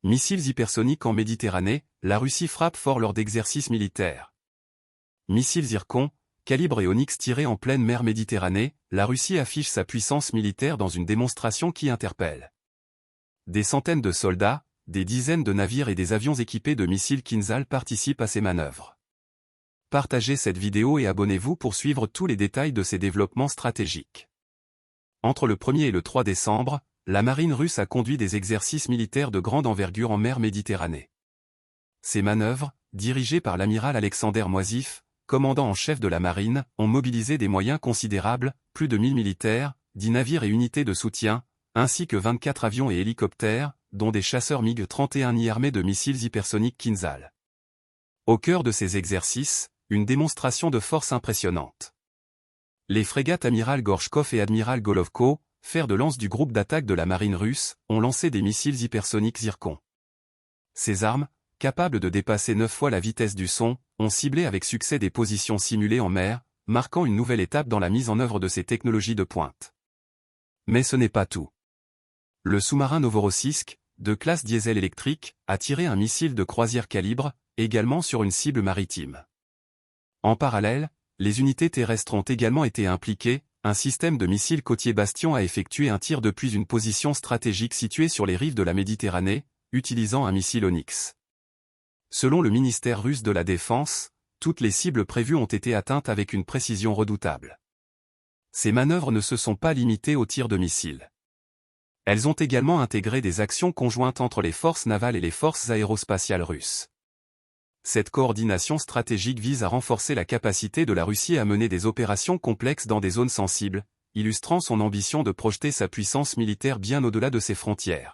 Missiles hypersoniques en Méditerranée, la Russie frappe fort lors d'exercices militaires. Missiles Zircon, Calibre et Onyx tirés en pleine mer Méditerranée, la Russie affiche sa puissance militaire dans une démonstration qui interpelle. Des centaines de soldats, des dizaines de navires et des avions équipés de missiles Kinzhal participent à ces manœuvres. Partagez cette vidéo et abonnez-vous pour suivre tous les détails de ces développements stratégiques. Entre le 1er et le 3 décembre, la marine russe a conduit des exercices militaires de grande envergure en mer Méditerranée. Ces manœuvres, dirigées par l'amiral Alexander Moisif, commandant en chef de la marine, ont mobilisé des moyens considérables, plus de 1000 militaires, 10 navires et unités de soutien, ainsi que 24 avions et hélicoptères, dont des chasseurs MiG-31I armés de missiles hypersoniques Kinzhal. Au cœur de ces exercices, une démonstration de force impressionnante. Les frégates Amiral Gorchkov et Admiral Golovko, fer de lance du groupe d'attaque de la marine russe, ont lancé des missiles hypersoniques Zircon. Ces armes, capables de dépasser 9 fois la vitesse du son, ont ciblé avec succès des positions simulées en mer, marquant une nouvelle étape dans la mise en œuvre de ces technologies de pointe. Mais ce n'est pas tout. Le sous-marin Novorossiysk, de classe diesel électrique, a tiré un missile de croisière Calibre, également sur une cible maritime. En parallèle, les unités terrestres ont également été impliquées, un système de missiles côtier Bastion a effectué un tir depuis une position stratégique située sur les rives de la Méditerranée, utilisant un missile Onyx. Selon le ministère russe de la Défense, toutes les cibles prévues ont été atteintes avec une précision redoutable. Ces manœuvres ne se sont pas limitées au tir de missiles. Elles ont également intégré des actions conjointes entre les forces navales et les forces aérospatiales russes. Cette coordination stratégique vise à renforcer la capacité de la Russie à mener des opérations complexes dans des zones sensibles, illustrant son ambition de projeter sa puissance militaire bien au-delà de ses frontières.